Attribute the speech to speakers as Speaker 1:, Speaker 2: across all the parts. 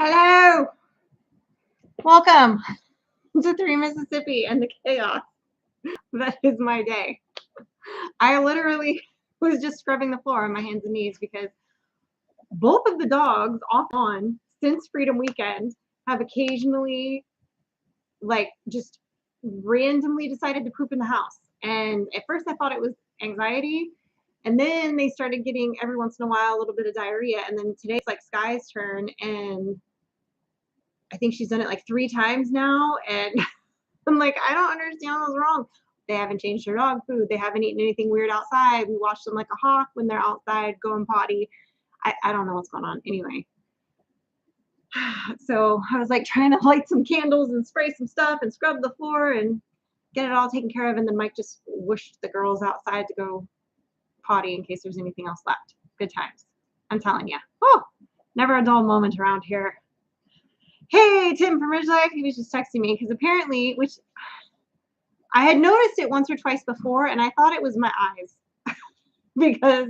Speaker 1: Hello, welcome to Three Mississippi and the chaos that is my day. I literally was just scrubbing the floor on my hands and knees because both of the dogs off on since Freedom Weekend have occasionally just randomly decided to poop in the house. And at first I thought it was anxiety. And then they started getting every once in a while a little bit of diarrhea. And then today it's like Sky's turn, and I think she's done it like 3 times now. And I'm like, I don't understand what's wrong. They haven't changed their dog food. They haven't eaten anything weird outside. We watch them like a hawk when they're outside going potty. I don't know what's going on. Anyway, so I was like trying to light some candles and spray some stuff and scrub the floor and get it all taken care of. And then Mike just wished the girls outside to go potty in case there's anything else left. Good times. I'm telling you. Oh, never a dull moment around here. Hey, Tim from Ridge Life. He was just texting me because apparently, which I had noticed it once or twice before, and I thought it was my eyes because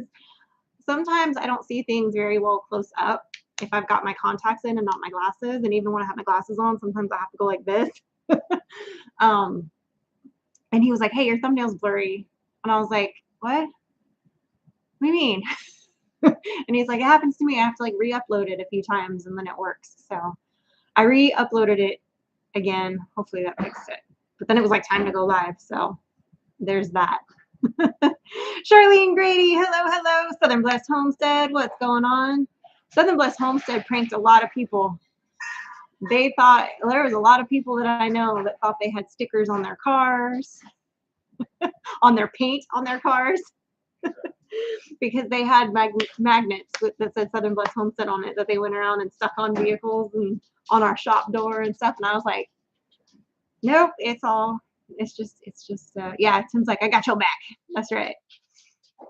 Speaker 1: sometimes I don't see things very well close up if I've got my contacts in and not my glasses. And even when I have my glasses on, sometimes I have to go like this. And he was like, hey, your thumbnail's blurry. And I was like, what? What do you mean? And he's like, it happens to me. I have to like re-upload it a few times and then it works. So I re-uploaded it again. Hopefully that fixed it. But then it was like time to go live. So there's that. Charlene Grady, hello. Southern Blessed Homestead, what's going on? Southern Blessed Homestead pranked a lot of people. They thought, there was a lot of people that I know that thought they had stickers on their cars, on their paint on their cars, because they had magnets that said Southern Blessed Homestead on it that they went around and stuck on vehicles and on our shop door and stuff. And I was like, nope, it's just yeah. Tim's like, I got your back. That's right.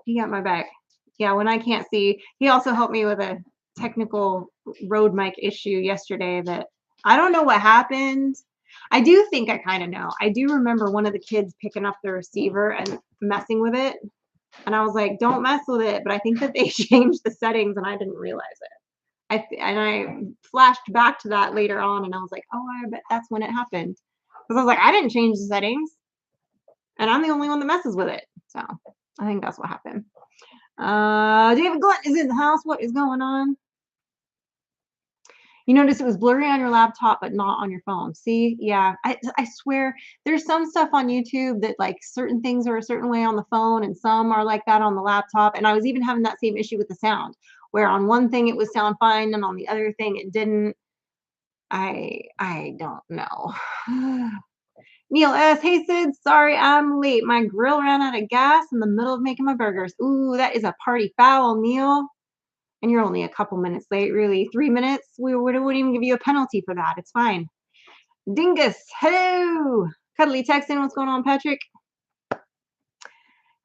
Speaker 1: He got my back. Yeah, when I can't see. He also helped me with a technical road mic issue yesterday that I don't know what happened. I do think I kind of know. I do remember one of the kids picking up the receiver and messing with it. And I was like, don't mess with it. But I think that they changed the settings and I didn't realize it. I flashed back to that later on and I was like, oh, I bet that's when it happened. Because I was like, I didn't change the settings. And I'm the only one that messes with it. So I think that's what happened. David Glunt is in the house. What is going on? You notice it was blurry on your laptop, but not on your phone. See? Yeah. I swear there's some stuff on YouTube that like certain things are a certain way on the phone and some are like that on the laptop. And I was even having that same issue with the sound, where on one thing it was sound fine and on the other thing it didn't. I don't know. Neil S. Hey Sid, sorry I'm late. My grill ran out of gas in the middle of making my burgers. Ooh, that is a party foul, Neil. And you're only a couple minutes late, really. 3 minutes? We wouldn't even give you a penalty for that. It's fine. Dingus, hello. Cuddly texting, what's going on, Patrick?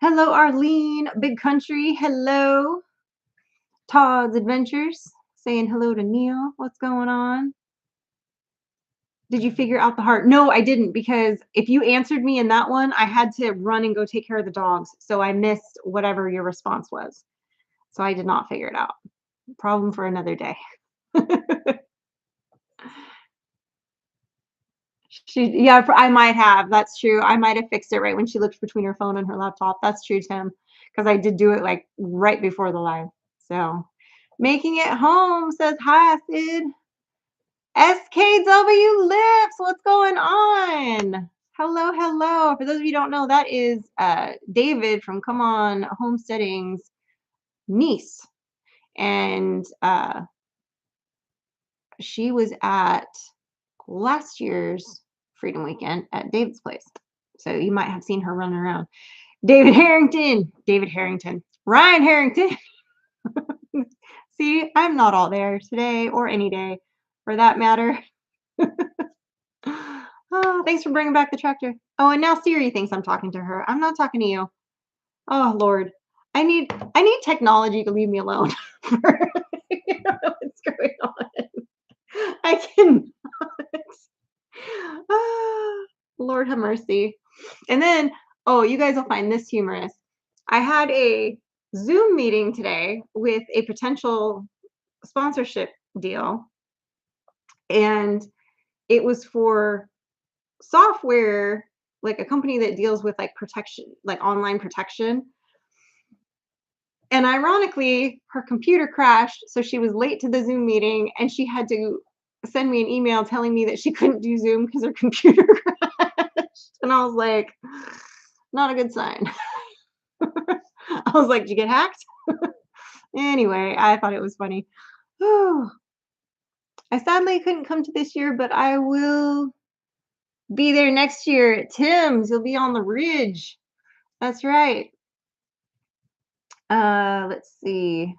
Speaker 1: Hello, Arlene. Big Country, hello. Todd's Adventures, saying hello to Neil. What's going on? Did you figure out the heart? No, I didn't, because if you answered me in that one, I had to run and go take care of the dogs. So I missed whatever your response was. So I did not figure it out. Problem for another day. Yeah, I might have. That's true. I might have fixed it right when she looked between her phone and her laptop. That's true, Tim, because I did do it like right before the live. So making it home says hi, Sid. SKW Lips, what's going on? Hello. For those of you who don't know, that is David from Come On Homesteading's niece. And she was at last year's Freedom Weekend at David's place. So you might have seen her running around. David Harrington, Ryan Harrington. See, I'm not all there today or any day for that matter. Oh, thanks for bringing back the tractor. Oh, and now Siri thinks I'm talking to her. I'm not talking to you. Oh, Lord. I need technology to leave me alone. I don't know what's going on. I cannot. Lord have mercy. And then, oh, you guys will find this humorous. I had a Zoom meeting today with a potential sponsorship deal. and it was for software, like a company that deals with like protection, like online protection. And ironically, her computer crashed, so she was late to the Zoom meeting, and she had to send me an email telling me that she couldn't do Zoom because her computer crashed. And I was like, not a good sign. I was like, did you get hacked? Anyway, I thought it was funny. Oh, I sadly couldn't come to this year, but I will be there next year at Tim's. You'll be on the ridge. That's right. Let's see.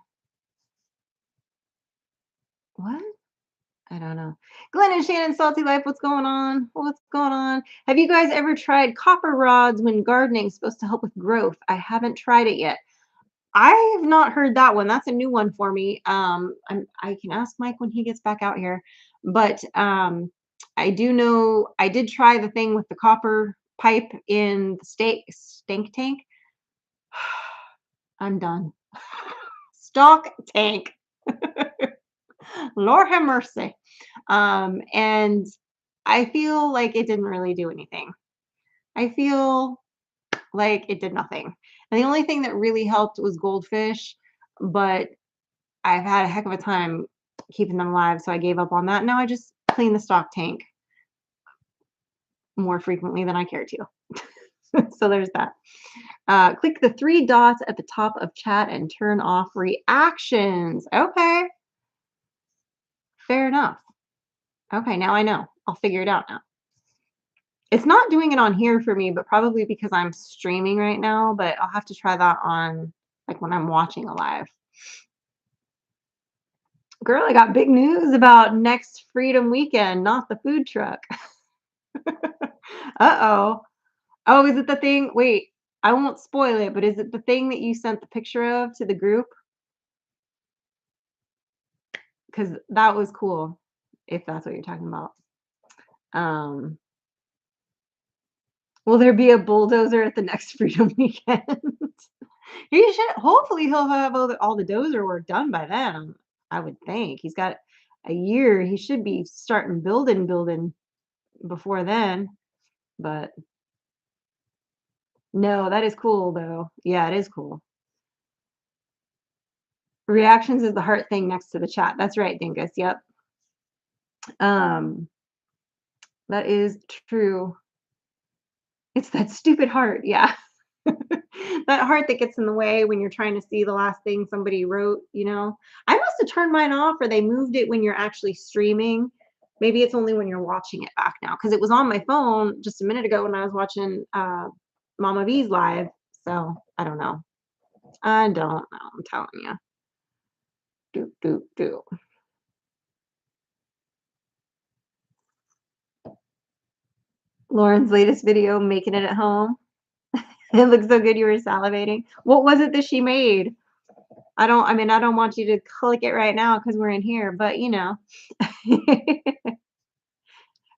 Speaker 1: What? I don't know. Glenn and Shannon, Salty Life, what's going on? What's going on? Have you guys ever tried copper rods when gardening is supposed to help with growth? I haven't tried it yet. I have not heard that one. That's a new one for me. I can ask Mike when he gets back out here. But I do know I did try the thing with the copper pipe in the stink tank. I'm done. Stock tank. Lord have mercy. And I feel like it didn't really do anything. I feel like it did nothing. And the only thing that really helped was goldfish, but I've had a heck of a time keeping them alive, so I gave up on that. Now I just clean the stock tank more frequently than I care to. So there's that. Click the three dots at the top of chat and turn off reactions. Okay. Fair enough. Okay, now I know. I'll figure it out now. It's not doing it on here for me, but probably because I'm streaming right now, but I'll have to try that on like when I'm watching a live. Girl, I got big news about next Freedom Weekend, not the food truck. Uh-oh. Oh, is it the thing? Wait, I won't spoil it, but is it the thing that you sent the picture of to the group? Because that was cool, if that's what you're talking about. Um, will there be a bulldozer at the next Freedom Weekend? He should. Hopefully, he'll have all the dozer work done by then. I would think he's got a year. He should be starting building before then. But no, that is cool though. Yeah, it is cool. Reactions is the heart thing next to the chat. That's right, Dingus. Yep. Um, that is true. It's that stupid heart. Yeah. That heart that gets in the way when you're trying to see the last thing somebody wrote, you know. I must have turned mine off or they moved it when you're actually streaming. Maybe it's only when you're watching it back now because it was on my phone just a minute ago when I was watching Mama V's live. So I don't know. I don't know. I'm telling you. Do. Lauren's latest video, making it at home. It looks so good you were salivating. What was it that she made? I don't want you to click it right now because we're in here, but you know.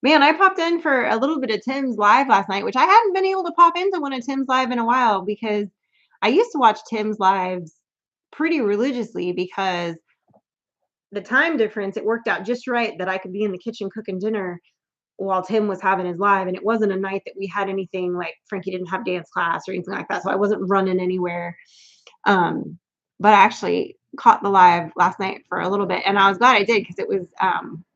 Speaker 1: Man, I popped in for a little bit of Tim's live last night, which I hadn't been able to pop into one of Tim's live in a while because I used to watch Tim's lives pretty religiously because the time difference, it worked out just right that I could be in the kitchen cooking dinner while Tim was having his live. And it wasn't a night that we had anything like Frankie didn't have dance class or anything like that. So I wasn't running anywhere. But I actually caught the live last night for a little bit. And I was glad I did because it was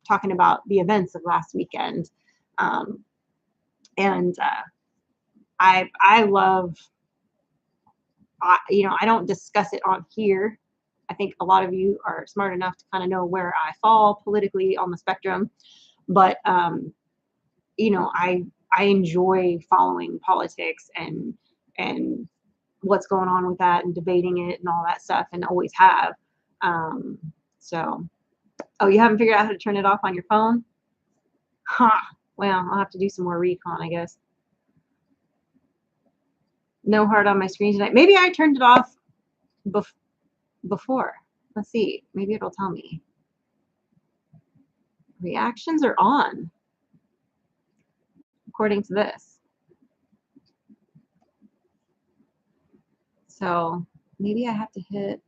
Speaker 1: talking about the events of last weekend. And I love, I don't discuss it on here. I think a lot of you are smart enough to kind of know where I fall politically on the spectrum. But I enjoy following politics and what's going on with that and debating it and all that stuff, and always have. So, oh, you haven't figured out how to turn it off on your phone? Huh. Well, I'll have to do some more recon, I guess. No heart on my screen tonight. Maybe I turned it off before. Let's see. Maybe it'll tell me. Reactions are on, according to this. So maybe I have to hit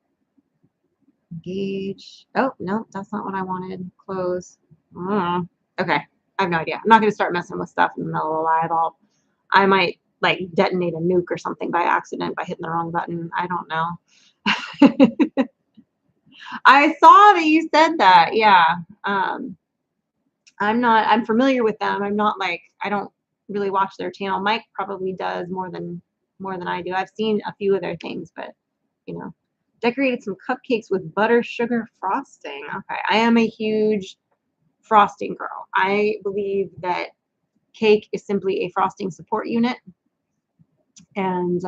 Speaker 1: engage. Oh, no, that's not what I wanted. Close. Okay. I have no idea. I'm not going to start messing with stuff in the middle of the live. I might like detonate a nuke or something by accident by hitting the wrong button. I don't know. I saw that you said that. Yeah. Um, I'm familiar with them. I'm not like, I don't really watch their channel. Mike probably does more than I do. I've seen a few of their things, but you know, decorated some cupcakes with butter sugar frosting. Okay. I am a huge frosting girl. I believe that cake is simply a frosting support unit. And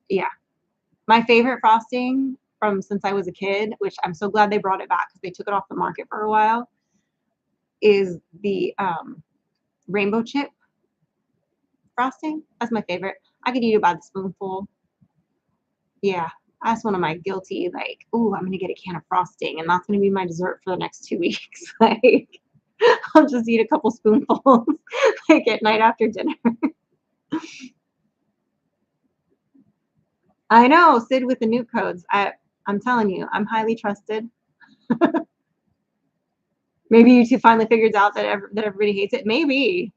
Speaker 1: yeah, my favorite frosting from since I was a kid, which I'm so glad they brought it back because they took it off the market for a while, is the rainbow chip frosting. That's my favorite. I could eat it by the spoonful. Yeah, that's one of my guilty, like, oh, I'm gonna get a can of frosting, and that's gonna be my dessert for the next 2 weeks. Like, I'll just eat a couple spoonfuls, like at night after dinner. I know, Sid with the nuke codes. I'm telling you, I'm highly trusted. Maybe YouTube finally figures out that everybody hates it. Maybe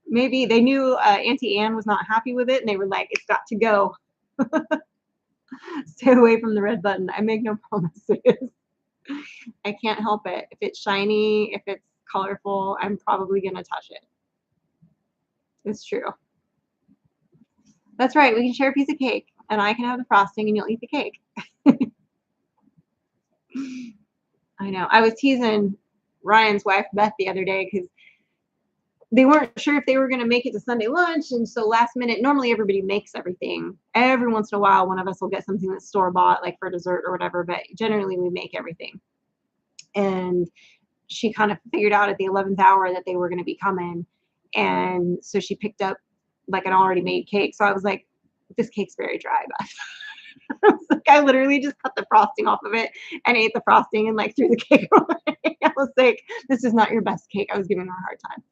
Speaker 1: they knew Auntie Anne was not happy with it, and they were like, "It's got to go. Stay away from the red button." I make no promises. I can't help it. If it's shiny, if it's colorful, I'm probably gonna touch it. It's true. That's right. We can share a piece of cake, and I can have the frosting, and you'll eat the cake. I know. I was teasing Ryan's wife Beth the other day because they weren't sure if they were going to make it to Sunday lunch, and so last minute. Normally, everybody makes everything. Every once in a while, one of us will get something that's store bought, like for dessert or whatever. But generally, we make everything. And she kind of figured out at the 11th hour that they were going to be coming, and so she picked up like an already made cake. So I was like, "This cake's very dry, Beth." I was like, I literally just cut the frosting off of it and ate the frosting and like threw the cake away. I was like, "This is not your best cake." I was giving her a hard time.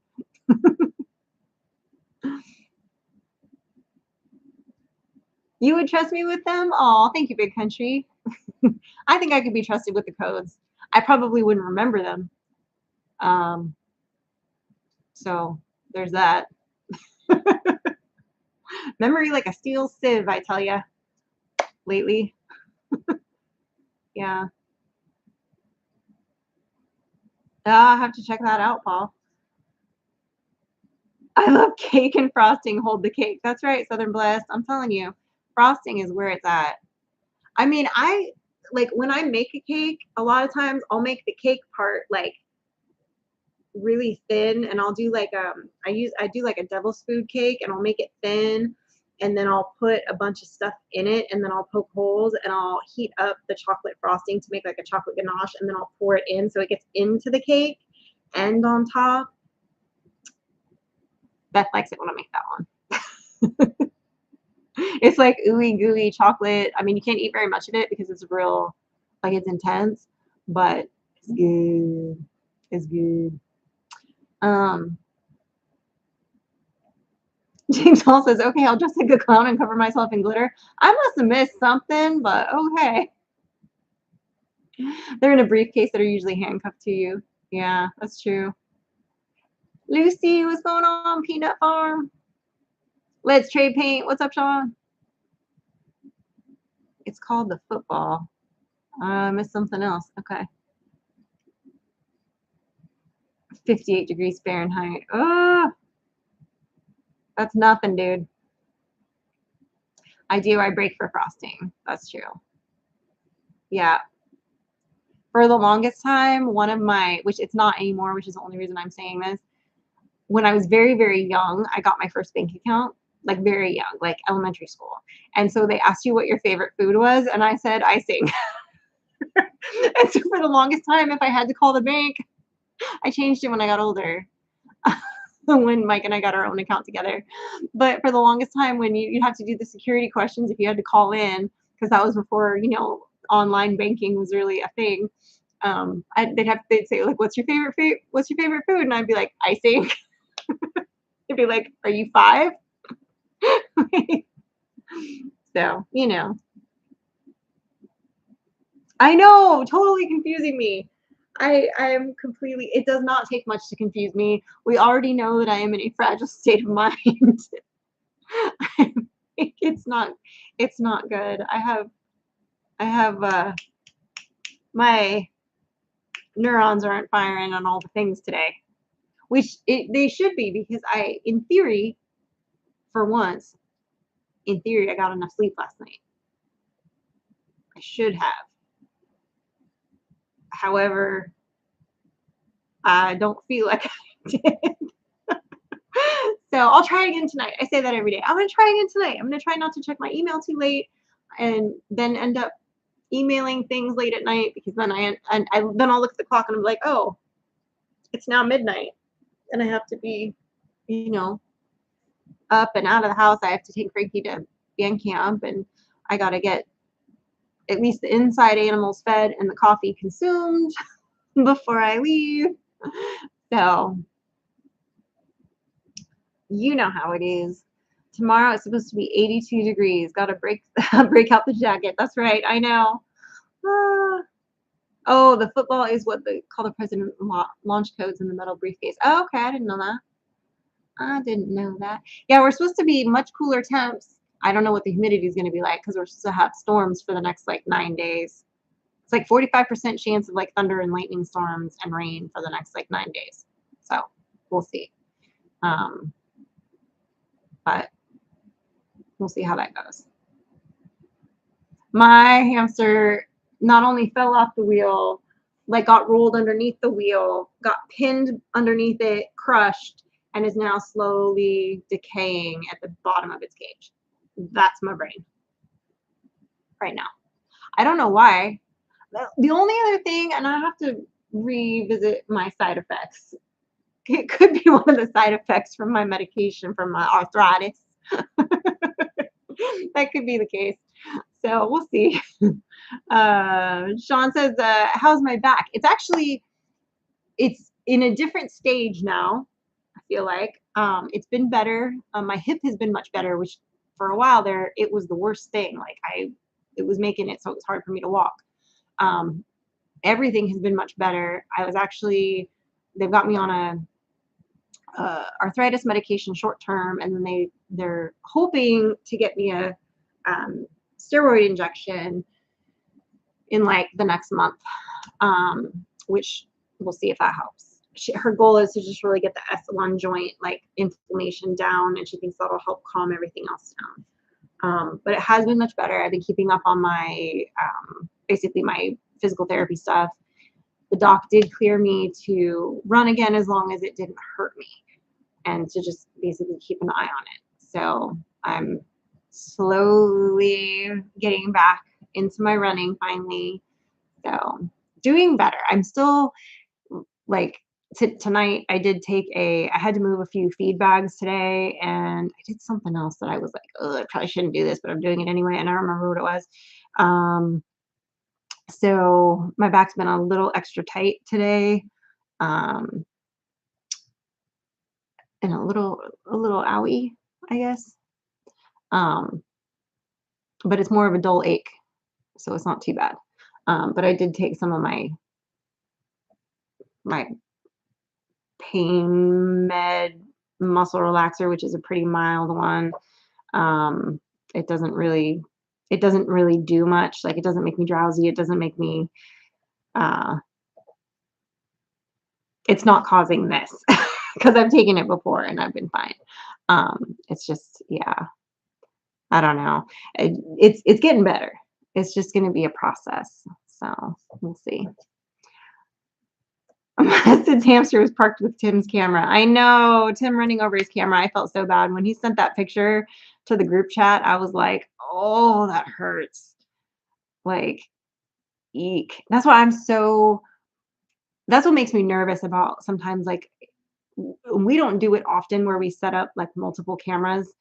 Speaker 1: You would trust me with them? Oh, thank you, Big Country. I think I could be trusted with the codes. I probably wouldn't remember them. Um, so there's that. Memory like a steel sieve, I tell you, lately. Yeah. I'll have to check that out, Paul. I love cake and frosting. Hold the cake. That's right, Southern Blessed. I'm telling you, frosting is where it's at. I mean, I like when I make a cake, a lot of times I'll make the cake part like really thin, and I'll do like I do like a devil's food cake, and I'll make it thin, and then I'll put a bunch of stuff in it, and then I'll poke holes, and I'll heat up the chocolate frosting to make like a chocolate ganache, and then I'll pour it in so it gets into the cake and on top. Beth likes it when I make that one. It's like ooey gooey chocolate. I mean, you can't eat very much of it because it's real, like it's intense, but it's good. It's good. Um, James Hall says, "Okay, I'll dress like a clown and cover myself in glitter." I must have missed something, but okay. They're in a briefcase that are usually handcuffed to you. Yeah, that's true. Lucy, what's going on? Peanut Farm. Let's trade paint. What's up, Sean? It's called the football. I missed something else. Okay. 58 degrees Fahrenheit. Oh, that's nothing, dude. I do. I break for frosting. That's true. Yeah. For the longest time, one of my, which it's not anymore, which is the only reason I'm saying this, when I was very, very young, I got my first bank account, like very young, like elementary school. And so they asked you what your favorite food was, and I said icing. And so for the longest time, if I had to call the bank, I changed it when I got older. When Mike and I got our own account together. But for the longest time, when you have to do the security questions, if you had to call in, because that was before, online banking was really a thing. They'd say like, what's your favorite food? And I'd be like, icing. They'd be like, are you 5? So, I know, totally confusing me. I am completely it does not take much to confuse me. We already know that I am in a fragile state of mind. I'm it's not good. I have my neurons aren't firing on all the things today, which they should be because in theory, for once, in theory, I got enough sleep last night. I should have. However, I don't feel like I did. So I'll try again tonight. I say that every day. I'm gonna try again tonight. I'm gonna try not to check my email too late, and then end up emailing things late at night because then I'll look at the clock and I'm like, oh, it's now midnight, and I have to be, you know, up and out of the house. I have to take Frankie to band camp, and I gotta get at least the inside animals fed and the coffee consumed before I leave. So you know how it is. Tomorrow it's supposed to be 82 degrees. Got to break out the jacket. That's right. I know. Ah. Oh, the football is what they call the president launch codes in the metal briefcase. Oh, okay, I didn't know that. I didn't know that. Yeah, we're supposed to be much cooler temps. I don't know what the humidity is going to be like because we're supposed to have storms for the next like 9 days. It's like 45% chance of like thunder and lightning storms and rain for the next like 9 days. So we'll see. Um, but we'll see how that goes. My hamster not only fell off the wheel, like got rolled underneath the wheel, got pinned underneath it, crushed, and is now slowly decaying at the bottom of its cage. That's my brain right now. I don't know why. The only other thing, and I have to revisit my side effects. It could be one of the side effects from my medication from my arthritis. That could be the case. So we'll see. Sean says, how's my back? It's in a different stage now. I feel like it's been better. My hip has been much better, which for a while there, it was the worst thing. Like it was making it so it was hard for me to walk. Everything has been much better. They've got me on a arthritis medication short term, and then they're hoping to get me a steroid injection in like the next month, which we'll see if that helps. Her goal is to just really get the S1 joint like inflammation down, and she thinks that'll help calm everything else down. But it has been much better. I've been keeping up on my basically my physical therapy stuff. The doc did clear me to run again as long as it didn't hurt me, and to just basically keep an eye on it. So I'm slowly getting back into my running finally. So doing better. I'm still like tonight I had to move a few feed bags today, and I did something else that I was like, oh, I probably shouldn't do this, but I'm doing it anyway, and I don't remember what it was. So my back's been a little extra tight today. And a little owie, I guess. But it's more of a dull ache, so it's not too bad. But I did take some of my pain med muscle relaxer, which is a pretty mild one. It doesn't really do much. Like it doesn't make me drowsy. It doesn't make me it's not causing this because I've taken it before and I've been fine. It's just, yeah, I don't know. It's getting better. It's just going to be a process. So we'll see. Sid's hamster was parked with Tim's camera. I know, Tim running over his camera. I felt so bad when he sent that picture to the group chat. I was like, oh, that hurts. Like, eek. That's what makes me nervous about sometimes, like, we don't do it often where we set up like multiple cameras,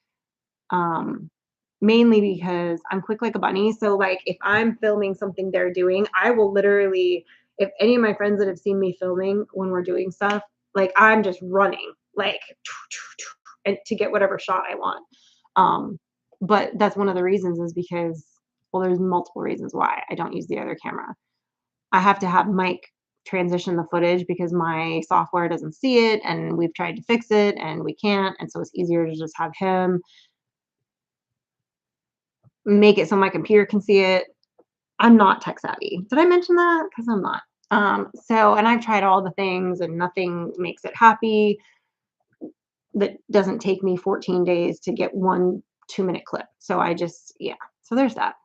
Speaker 1: mainly because I'm quick like a bunny. So like if I'm filming something they're doing, I will literally, if any of my friends that have seen me filming when we're doing stuff, like I'm just running like and to get whatever shot I want. But that's one of the reasons is because, well, there's multiple reasons why I don't use the other camera. I have to have Mike transition the footage because my software doesn't see it, and we've tried to fix it and we can't, and so it's easier to just have him make it so my computer can see it. I'm not tech savvy. Did I mention that? Because I'm not. And I've tried all the things and nothing makes it happy. That doesn't take me 14 days to get one 2-minute clip. So I just, yeah. So there's that.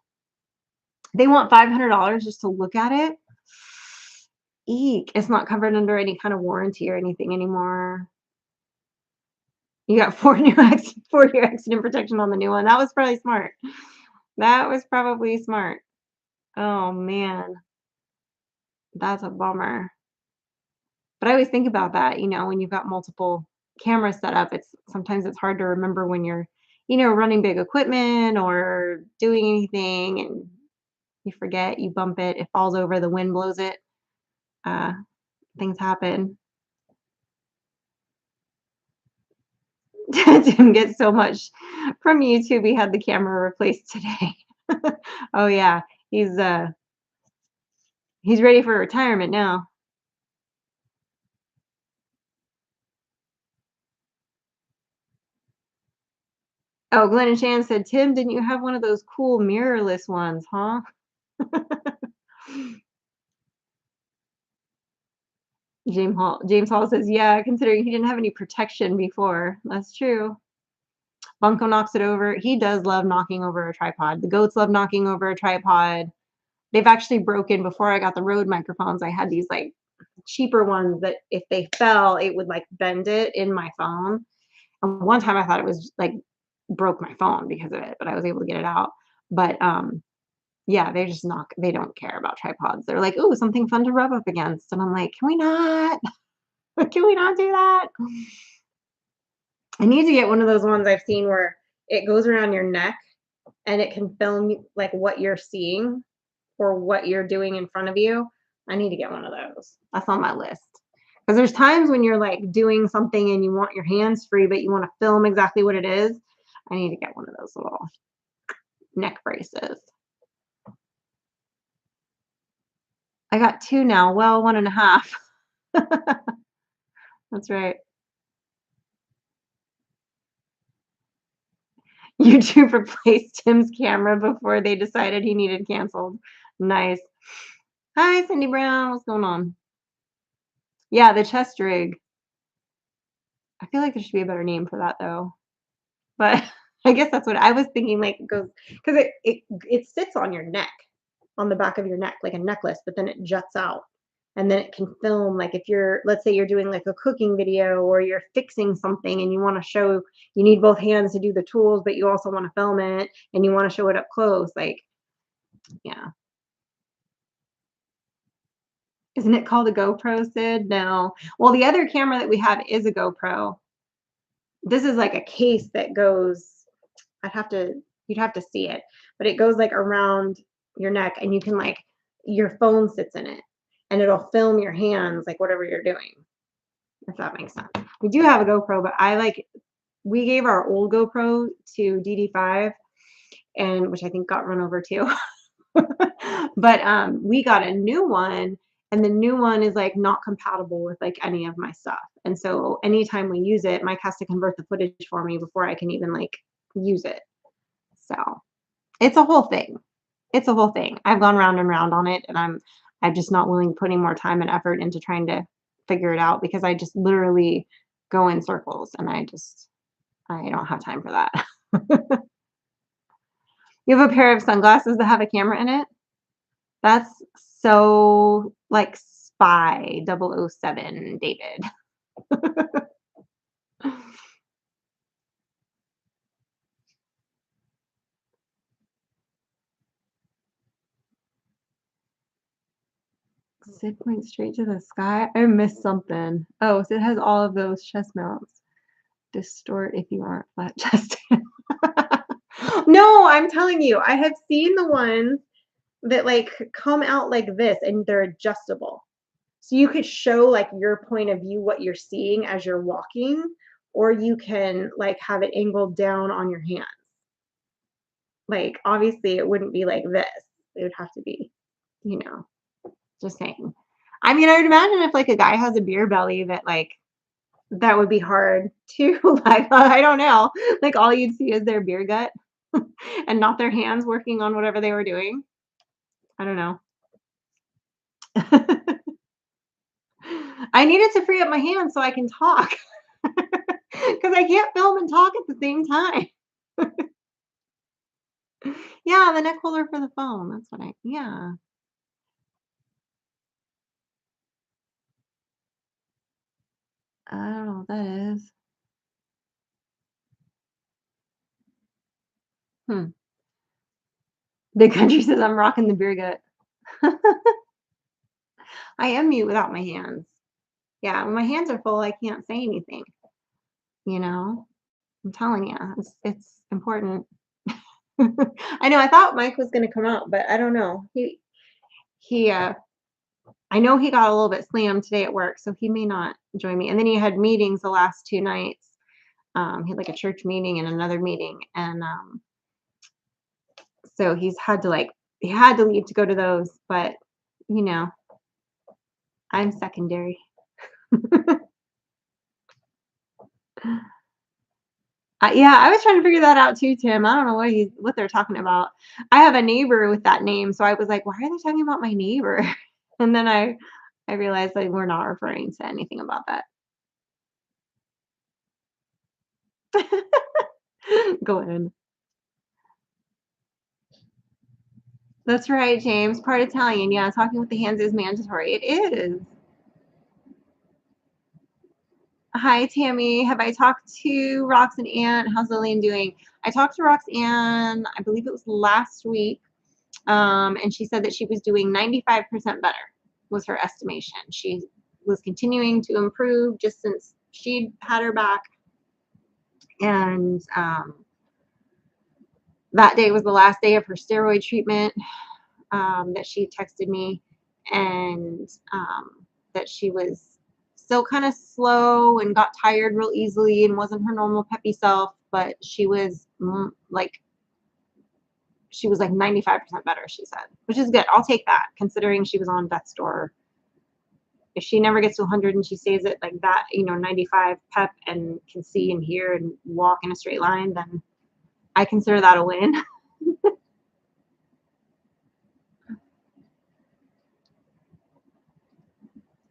Speaker 1: They want $500 just to look at it. Eek. It's not covered under any kind of warranty or anything anymore. You got 4-year accident protection on the new one. That was probably smart. That was probably smart. Oh man, that's a bummer. But I always think about that, when you've got multiple cameras set up, sometimes it's hard to remember when you're, running big equipment or doing anything and you forget, you bump it, it falls over, the wind blows it. Uh, Things happen. Tim gets so much from YouTube. He had the camera replaced today. Oh yeah, he's uh he's ready for retirement now. Oh, Glenn and Shan said, Tim, didn't you have one of those cool mirrorless ones, huh? James Hall says, yeah, considering he didn't have any protection before. That's true. Bunko knocks it over. He does love knocking over a tripod. The goats love knocking over a tripod. They've actually broken, before I got the Rode microphones, I had these like cheaper ones that if they fell, it would like bend it in my phone. And one time I thought it was like broke my phone because of it, but I was able to get it out. But yeah, they don't care about tripods. They're like, ooh, something fun to rub up against. And I'm like, can we not? Can we not do that? I need to get one of those ones I've seen where it goes around your neck and it can film like what you're seeing or what you're doing in front of you. I need to get one of those. That's on my list. Because there's times when you're like doing something and you want your hands free, but you want to film exactly what it is. I need to get one of those little neck braces. I got 2 now. Well, 1.5. That's right. YouTube replaced Tim's camera before they decided he needed canceled. Nice. Hi, Cindy Brown. What's going on? Yeah, the chest rig. I feel like there should be a better name for that though. But I guess that's what I was thinking, like, goes because it sits on your neck, on the back of your neck, like a necklace, but then it juts out. And then it can film, like if let's say you're doing like a cooking video or you're fixing something and you want to show, you need both hands to do the tools, but you also want to film it and you want to show it up close. Like, yeah. Isn't it called a GoPro, Sid? No. Well, the other camera that we have is a GoPro. This is like a case that goes, you'd have to see it, but it goes like around your neck and you can like, your phone sits in it and it'll film your hands, like whatever you're doing, if that makes sense. We do have a GoPro, but we gave our old GoPro to DD5 and which I think got run over too. But we got a new one and the new one is like not compatible with like any of my stuff. And so anytime we use it, Mike has to convert the footage for me before I can even like use it. So it's a whole thing. It's a whole thing. I've gone round and round on it and I'm just not willing to put any more time and effort into trying to figure it out because I just literally go in circles and I don't have time for that. You have a pair of sunglasses that have a camera in it? That's so like Spy 007, David. Sid points straight to the sky. I missed something. Oh, so it has all of those chest mounts. Distort if you aren't flat chested. No, I'm telling you, I have seen the ones that like come out like this and they're adjustable. So you could show like your point of view, what you're seeing as you're walking, or you can like have it angled down on your hands. Like obviously it wouldn't be like this. It would have to be, just saying. I mean, I would imagine if, like, a guy has a beer belly that, like, that would be hard to, like, I don't know, like, all you'd see is their beer gut and not their hands working on whatever they were doing. I don't know. I needed to free up my hands so I can talk because I can't film and talk at the same time. Yeah, the neck holder for the phone, that's what I yeah. I don't know what that is. Hmm. Big Country says I'm rocking the beer gut. I am mute without my hands. Yeah, when my hands are full, I can't say anything, you know? I'm telling you, it's important. I know, I thought Mike was gonna come out, but I don't know. He I know he got a little bit slammed today at work, so he may not join me, and then he had meetings the last 2 nights. He had, like, a church meeting and another meeting, and, so he had to leave to go to those, but, you know, I'm secondary. Yeah, I was trying to figure that out too, Tim. I don't know what they're talking about. I have a neighbor with that name, so I was like, "Why are they talking about my neighbor?" And then I realized that we're not referring to anything about that. Go ahead. That's right, James. Part Italian. Yeah, talking with the hands is mandatory. It is. Hi, Tammy. Have I talked to Roxanne? How's Lillian doing? I talked to Roxanne, I believe it was last week. And she said that she was doing 95% better was her estimation. She was continuing to improve just since she'd had her back. And that day was the last day of her steroid treatment that she texted me, and that she was still kind of slow and got tired real easily and wasn't her normal peppy self, but she was like 95% better, she said, which is good. I'll take that considering she was on death's door. If she never gets to 100 and she stays at like that, 95 pep and can see and hear and walk in a straight line, then I consider that a win.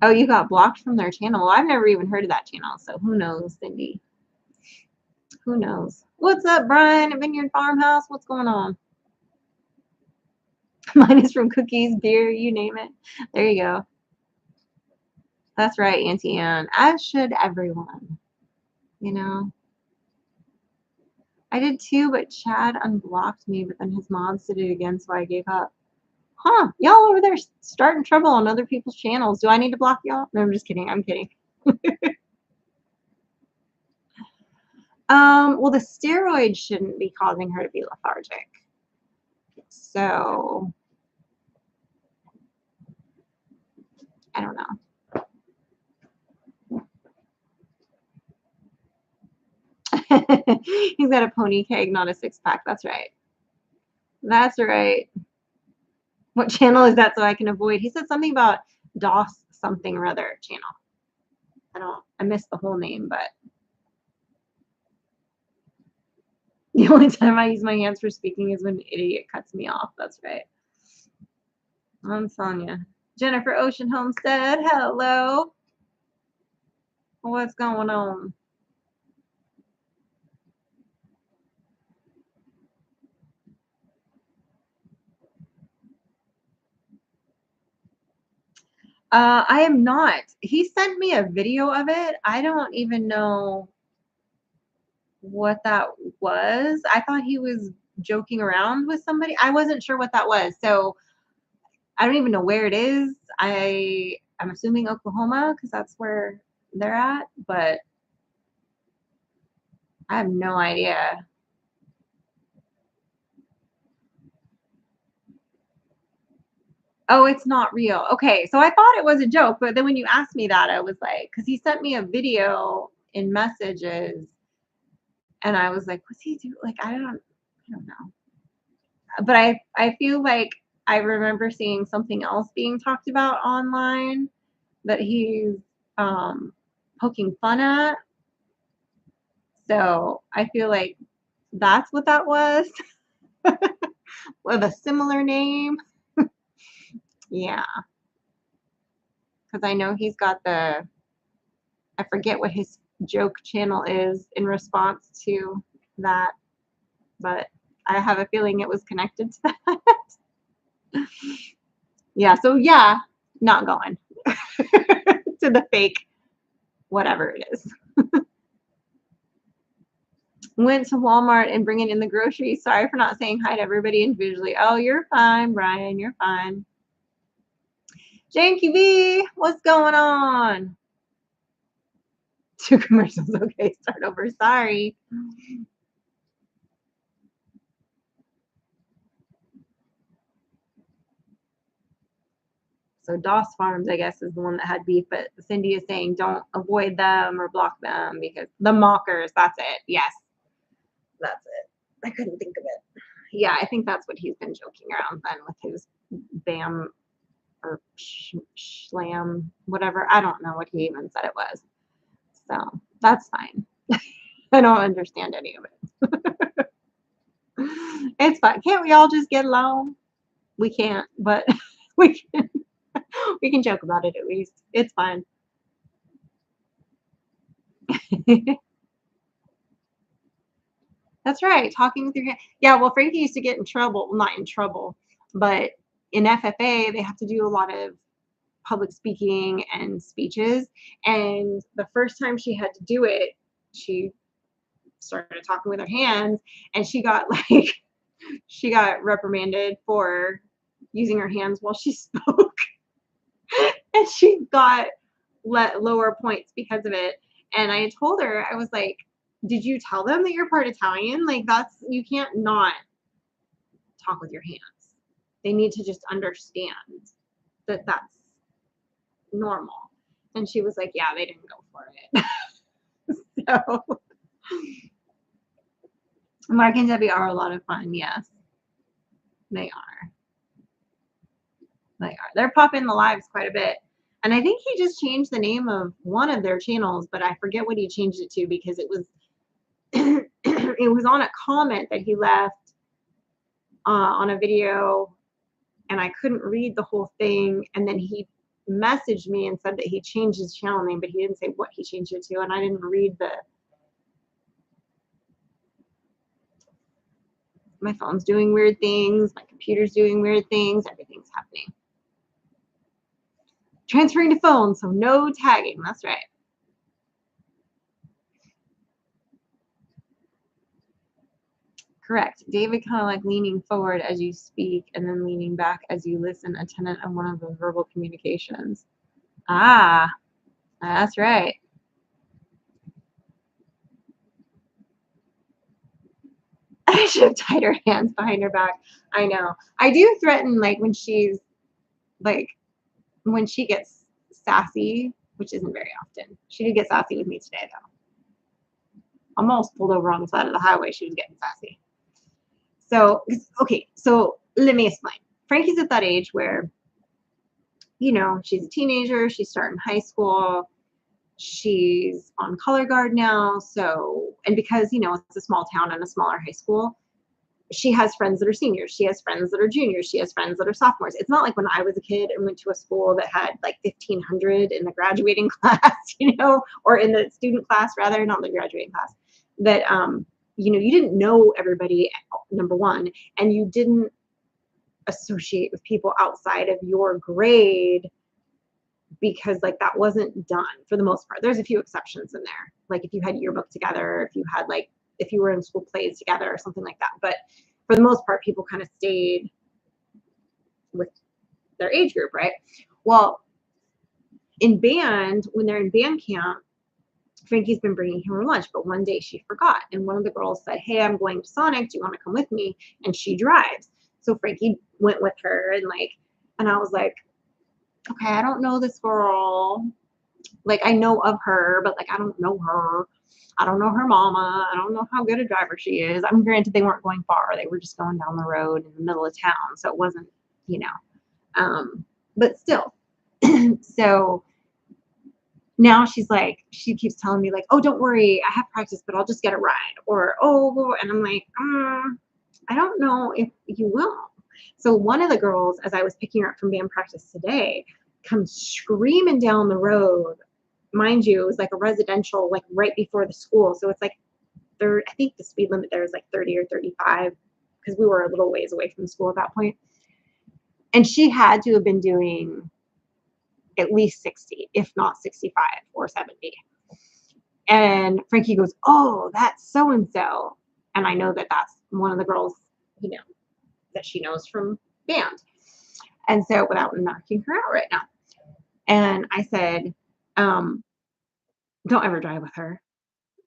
Speaker 1: Oh, you got blocked from their channel. Well, I've never even heard of that channel, so who knows, Cindy? Who knows? What's up, Brian at Vineyard Farmhouse? What's going on? Mine is from cookies, beer, you name it. There you go. That's right, Auntie Anne. As should everyone, you know. I did too, but Chad unblocked me, but then his mods did it again, so I gave up. Huh, y'all over there starting trouble on other people's channels. Do I need to block y'all? No, I'm just kidding. I'm kidding. Well, the steroids shouldn't be causing her to be lethargic. So, I don't know. He's got a pony keg, not a six pack. That's right. That's right. What channel is that so I can avoid? He said something about DOS something or other channel. I missed the whole name, but the only time I use my hands for speaking is when an idiot cuts me off. That's right. I'm Sonia. Jennifer Ocean Homestead, hello. What's going on? I am not. He sent me a video of it. I don't even know what that was. I thought he was joking around with somebody. I wasn't sure what that was. So I don't even know where it is. I'm assuming Oklahoma because that's where they're at, but I have no idea. Oh, it's not real. Okay, so I thought it was a joke, but then when you asked me that, I was like, because he sent me a video in messages, and I was like, what's he do? Like, I don't know. But I feel like I remember seeing something else being talked about online, that he's poking fun at. So I feel like that's what that was with a similar name. Yeah, because I know he's got I forget what his joke channel is in response to that, but I have a feeling it was connected to that. Yeah, so yeah, not going to the fake whatever it is. Went to Walmart and bringing in the groceries. Sorry for not saying hi to everybody individually. Oh, you're fine, Brian. You're fine. Janky V, what's going on? 2 commercials. Okay, start over. Sorry. So Doss Farms, I guess, is the one that had beef, but Cindy is saying don't avoid them or block them because the mockers, that's it. Yes, that's it. I couldn't think of it. Yeah, I think that's what he's been joking around then with his BAM or Schlam, whatever. I don't know what he even said it was. So that's fine. I don't understand any of it. It's fine. Can't we all just get along? We can't, but we can. We can joke about it at least. It's fine. That's right. Talking with your hand. Yeah, well, Frankie used to get in trouble. Well, not in trouble, but in FFA, they have to do a lot of public speaking and speeches. And the first time she had to do it, she started talking with her hands and she got like, she got reprimanded for using her hands while she spoke. And she got lower points because of it. And I told her, I was like, did you tell them that you're part Italian? Like you can't not talk with your hands. They need to just understand that that's normal. And she was like, yeah, they didn't go for it. So Mark and Debbie are a lot of fun. Yes, they are. They are. They're popping the lives quite a bit. And I think he just changed the name of one of their channels, but I forget what he changed it to because it was it was on a comment that he left on a video and I couldn't read the whole thing. And then he messaged me and said that he changed his channel name, but he didn't say what he changed it to. And I didn't read my phone's doing weird things. My computer's doing weird things. Everything's happening. Transferring to phone, so no tagging. That's right. Correct. David kind of like leaning forward as you speak and then leaning back as you listen, a tenet of one of the verbal communications. Ah, that's right. I should have tied her hands behind her back. I know. I do threaten like when she's like when she gets sassy, which isn't very often. She did get sassy with me today though. Almost pulled over on the side of the highway. She was getting sassy. So okay, so let me explain. Frankie's at that age where, you know, she's a teenager, she's starting high school, she's on color guard now. So, and because, you know, it's a small town and a smaller high school, she has friends that are seniors. She has friends that are juniors. She has friends that are sophomores. It's not like when I was a kid and went to a school that had like 1,500 in the graduating class, you know, or in the student class rather, not the graduating class, that, you know, you didn't know everybody, number one, and you didn't associate with people outside of your grade because like that wasn't done for the most part. There's a few exceptions in there. Like if you had yearbook together, if you had like, if you were in school plays together or something like that. But for the most part, people kind of stayed with their age group, right? Well, in band, when they're in band camp, Frankie's been bringing him her lunch, but one day she forgot. And one of the girls said, hey, I'm going to Sonic. Do you want to come with me? And she drives. So Frankie went with her and I was like, okay, I don't know this girl. Like I know of her, but like I don't know her. I don't know her mama. I don't know how good a driver she is. I mean, granted, they weren't going far. They were just going down the road in the middle of town. So it wasn't, you know, but still. So now she's like, she keeps telling me like, "Oh, don't worry, I have practice, but I'll just get a ride." Or, "Oh," and I'm like, I don't know if you will. So one of the girls, as I was picking her up from band practice today, comes screaming down the road. Mind you, it was like a residential, like right before the school. So it's like I think the speed limit there is like 30 or 35 because we were a little ways away from the school at that point. And she had to have been doing at least 60, if not 65 or 70. And Frankie goes, "Oh, that's so and so." And I know that that's one of the girls, you know, that she knows from band. And so, without knocking her out right now. And I said, um, "Don't ever drive with her.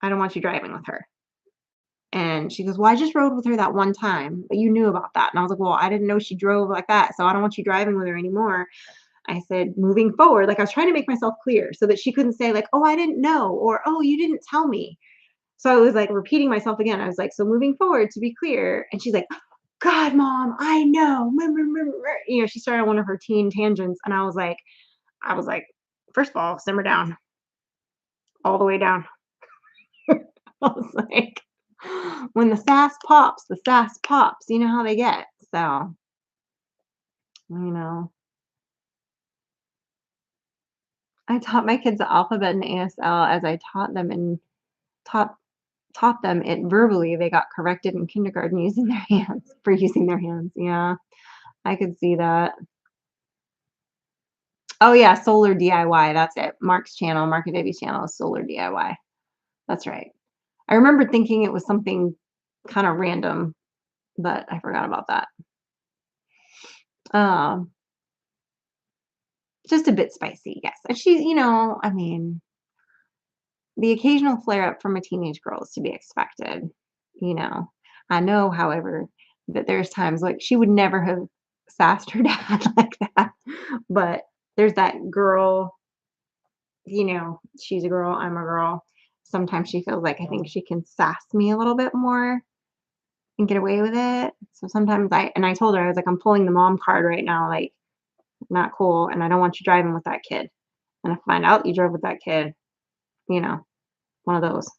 Speaker 1: I don't want you driving with her." And she goes, "Well, I just rode with her that one time, but you knew about that." And I was like, "Well, I didn't know she drove like that, so I don't want you driving with her anymore." I said, "Moving forward," like I was trying to make myself clear so that she couldn't say like, "Oh, I didn't know," or "Oh, you didn't tell me." So I was like repeating myself again. I was like, "So moving forward, to be clear." And she's like, "God, mom, I know." You know, she started on one of her teen tangents, and I was like, "First of all, simmer down, all the way down." I was like, when the sass pops, the sass pops. You know how they get. So, you know, I taught my kids the alphabet and ASL as I taught taught them it verbally. They got corrected in kindergarten using their hands for using their hands. Yeah, I could see that. Oh yeah, solar DIY. That's it. Mark's channel, Mark and Baby's channel is solar DIY. That's right. I remember thinking it was something kind of random, but I forgot about that. Um, just a bit spicy, yes. And she, I mean, the occasional flare up from a teenage girl is to be expected. You know, I know, however, that there's times like she would never have sassed her dad like that, but there's that girl, she's a girl, I'm a girl. Sometimes she feels like I think she can sass me a little bit more and get away with it. So sometimes I told her, I was like, "I'm pulling the mom card right now, like, not cool, and I don't want you driving with that kid. And if I find out you drove with that kid, you know, one of those."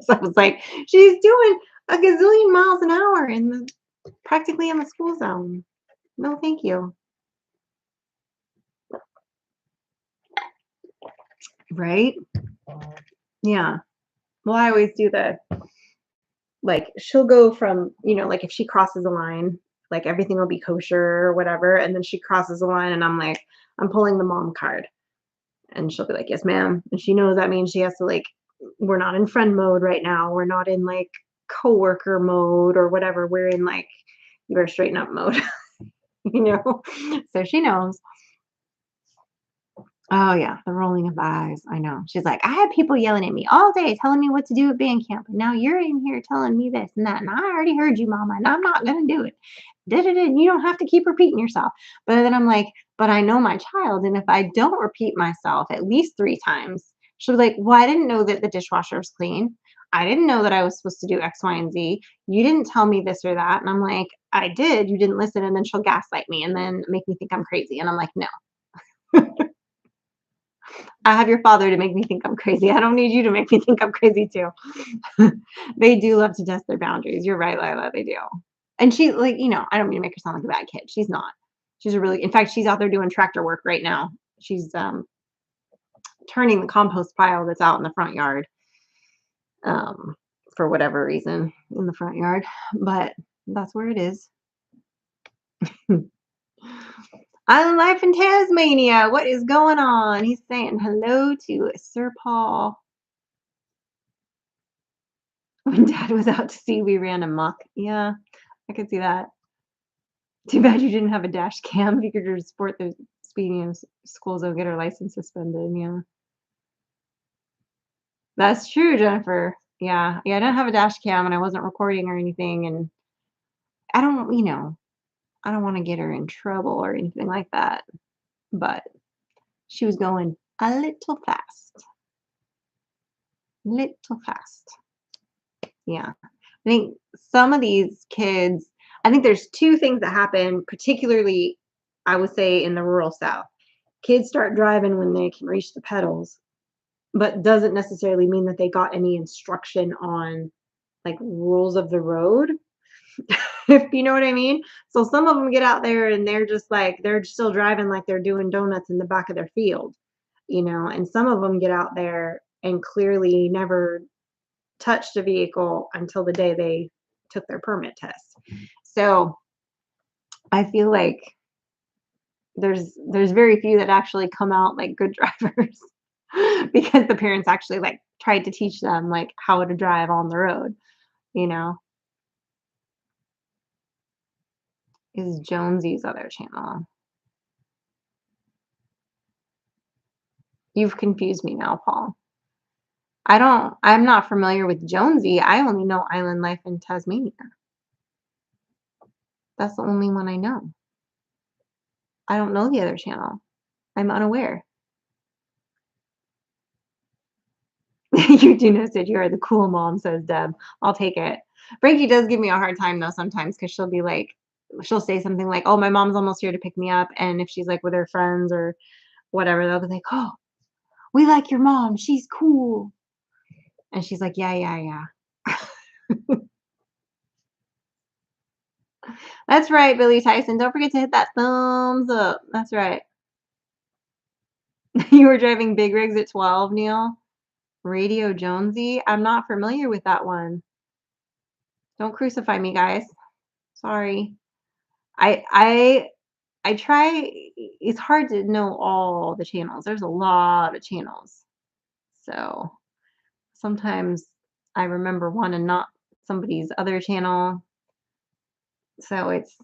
Speaker 1: So I was like, "She's doing a gazillion miles an hour practically in the school zone. No, thank you." Right? Yeah. Well, I always do like, she'll go from, like if she crosses a line, like everything will be kosher or whatever. And then she crosses a line and I'm like, "I'm pulling the mom card." And she'll be like, "Yes, ma'am." And she knows that means she has to like, we're not in friend mode right now. We're not in like coworker mode or whatever. We're in like, you better straighten up mode, you know? So she knows. Oh yeah, the rolling of eyes. I know. She's like, "I had people yelling at me all day, telling me what to do at band camp. And now you're in here telling me this and that. And I already heard you, mama, and I'm not gonna do it. Da-da-da, and you don't have to keep repeating yourself." But then I'm like, "But I know my child, and if I don't repeat myself at least 3 times, she'll be like, 'Well, I didn't know that the dishwasher was clean. I didn't know that I was supposed to do X, Y, and Z. You didn't tell me this or that." And I'm like, "I did. You didn't listen." And then she'll gaslight me and then make me think I'm crazy. And I'm like, "No. I have your father to make me think I'm crazy. I don't need you to make me think I'm crazy too." They do love to test their boundaries. You're right, Lila. They do. And she, like, I don't mean to make her sound like a bad kid. She's not. In fact, she's out there doing tractor work right now. She's turning the compost pile that's out in the front yard, um, for whatever reason in the front yard. But that's where it is. Island life in Tasmania. What is going on? He's saying hello to Sir Paul. When dad was out to sea, we ran amok. Yeah, I could see that. Too bad you didn't have a dash cam. If you could report the speeding in schools, they'll get her license suspended. Yeah, that's true, Jennifer. Yeah, yeah. I didn't have a dash cam, and I wasn't recording or anything. And I don't, I don't want to get her in trouble or anything like that. But she was going a little fast, little fast. Yeah. I think some of these kids, I think there's 2 things that happen, particularly, I would say, in the rural South. Kids start driving when they can reach the pedals, but doesn't necessarily mean that they got any instruction on, like, rules of the road, if you know what I mean? So some of them get out there and they're just like they're still driving like they're doing donuts in the back of their field, and some of them get out there and clearly never touched a vehicle until the day they took their permit test. So, I feel like there's very few that actually come out like good drivers because the parents actually, like, tried to teach them, like, how to drive on the road, you know? Is Jonesy's other channel. You've confused me now, Paul. I'm not familiar with Jonesy. I only know Island Life in Tasmania. That's the only one I know. I don't know the other channel. I'm unaware. You do know said you are the cool mom, says Deb. I'll take it. Frankie does give me a hard time though sometimes because she'll say something like, "Oh, my mom's almost here to pick me up," and if she's like with her friends or whatever, they'll be like, "Oh, we like your mom. She's cool," and she's like, "Yeah, yeah, yeah." That's right, Billy Tyson. Don't forget to hit that thumbs up. That's right. You were driving big rigs at 12, Neil? Radio Jonesy? I'm not familiar with that one. Don't crucify me, guys. Sorry. I I I try it's hard to know all the channels. There's a lot of channels. So, sometimes I remember one and not somebody's other channel. So, it's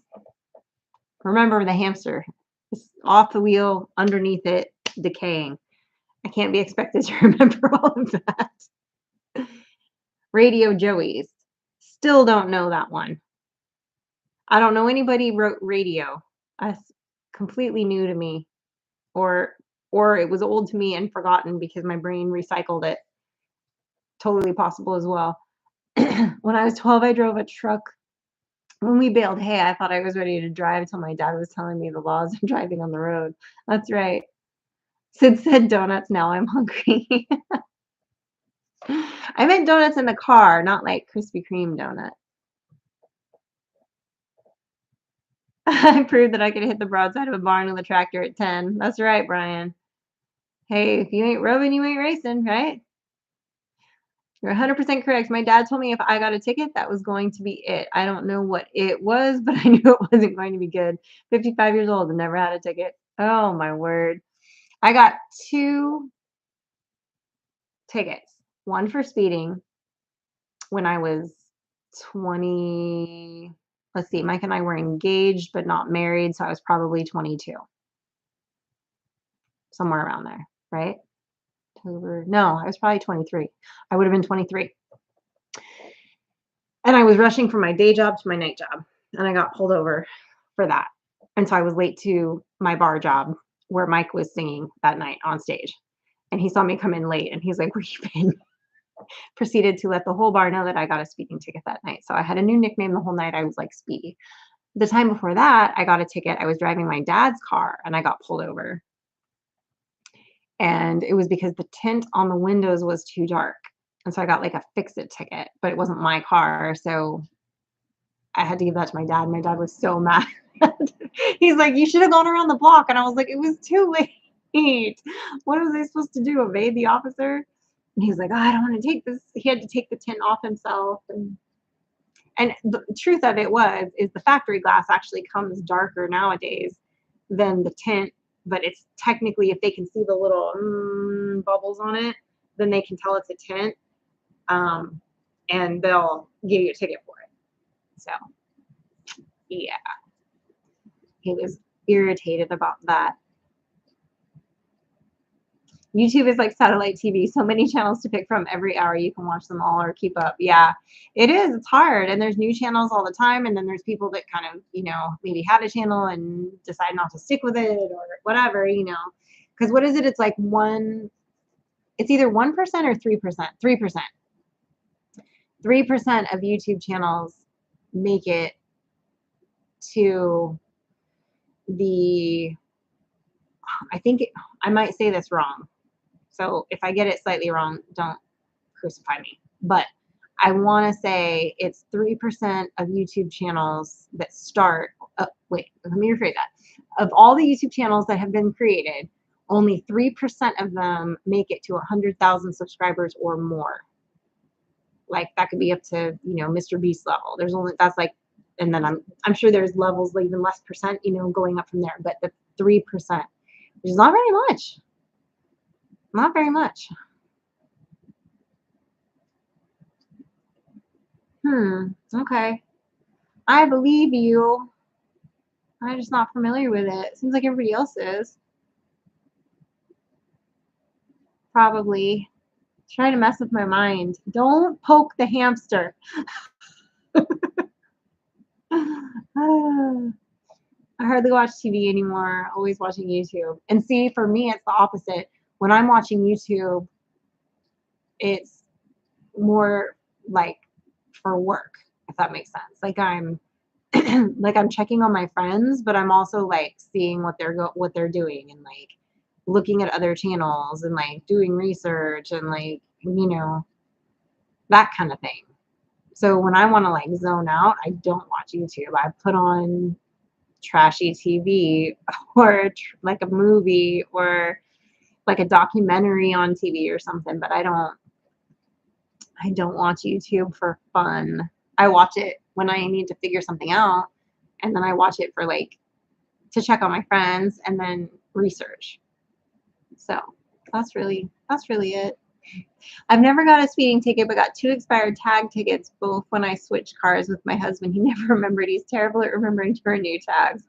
Speaker 1: remember the hamster. It's off the wheel, underneath it, decaying. I can't be expected to remember all of that. Radio Joey's. Still don't know that one. I don't know anybody wrote radio. That's completely new to me, or it was old to me and forgotten because my brain recycled it. Totally possible as well. When I was 12, I drove a truck. When we baled hay, I thought I was ready to drive until my dad was telling me the laws of driving on the road. That's right. Sid said donuts. Now I'm hungry. I meant donuts in the car, not like Krispy Kreme donut. I proved that I could hit the broadside of a barn with a tractor at 10. That's right, Brian. Hey, if you ain't rubbing, you ain't racing, right? You're 100% correct. My dad told me if I got a ticket, that was going to be it. I don't know what it was, but I knew it wasn't going to be good. 55 years old and never had a ticket. Oh, my word. I got 2 tickets. One for speeding when I was 20. Let's see, Mike and I were engaged but not married, so I was probably 22. Somewhere around there, right? October. No, I was probably 23. I would have been 23. And I was rushing from my day job to my night job, and I got pulled over for that. And so I was late to my bar job where Mike was singing that night on stage. And he saw me come in late and he's like, "Where you been?" Proceeded to let the whole bar know that I got a speeding ticket that night. So I had a new nickname the whole night. I was like Speedy. The time before that, I got a ticket. I was driving my dad's car and I got pulled over. And it was because the tint on the windows was too dark. And so I got like a fix-it ticket, but it wasn't my car. So I had to give that to my dad. My dad was so mad. He's like, "You should have gone around the block." And I was like, "It was too late. What was I supposed to do? Evade the officer?" And he's like, "Oh, I don't want to take this." He had to take the tint off himself. And the truth of it is the factory glass actually comes darker nowadays than the tint, but it's technically, if they can see the little bubbles on it, then they can tell it's a tint, and they'll give you a ticket for it. So, yeah, he was irritated about that. YouTube is like satellite TV. So many channels to pick from every hour. You can watch them all or keep up. Yeah, it is. It's hard. And there's new channels all the time. And then there's people that kind of, maybe had a channel and decide not to stick with it or whatever. Because what is it? It's like it's either 1% or 3%. 3%. 3% of YouTube channels make it to I might say this wrong. So if I get it slightly wrong, don't crucify me. But I want to say it's 3% of YouTube channels that start. Wait, let me rephrase that. Of all the YouTube channels that have been created, only 3% of them make it to 100,000 subscribers or more. Like that could be up to, Mr. Beast level. There's only, that's like, and then I'm sure there's levels like even less percent, going up from there. But the 3%, which is not very much. Not very much. Okay. I believe you. I'm just not familiar with it. Seems like everybody else is. Probably. Trying to mess with my mind. Don't poke the hamster. I hardly watch TV anymore. Always watching YouTube. And see, for me, it's the opposite. When I'm watching YouTube, it's more like for work, if that makes sense. Like I'm checking on my friends, but I'm also like seeing what they're doing and like looking at other channels and like doing research and like, that kind of thing. So when I want to like zone out, I don't watch YouTube. I put on trashy TV or like a movie or like a documentary on TV or something, but I don't watch YouTube for fun. I watch it when I need to figure something out, and then I watch it for like to check on my friends and then research. So that's really it. I've never got a speeding ticket, but got 2 expired tag tickets, both when I switched cars with my husband. He never remembered. He's terrible at remembering to renew tags.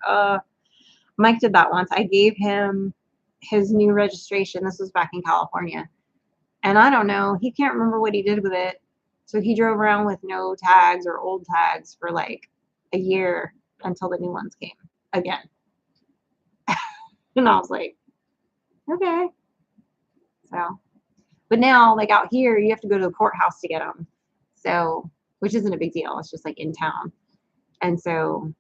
Speaker 1: Mike did that once. I gave him his new registration. This was back in California. And I don't know, he can't remember what he did with it. So he drove around with no tags or old tags for like a year until the new ones came again. And I was like, okay. So, but now, like out here, you have to go to the courthouse to get them. So, which isn't a big deal. It's just like in town. And so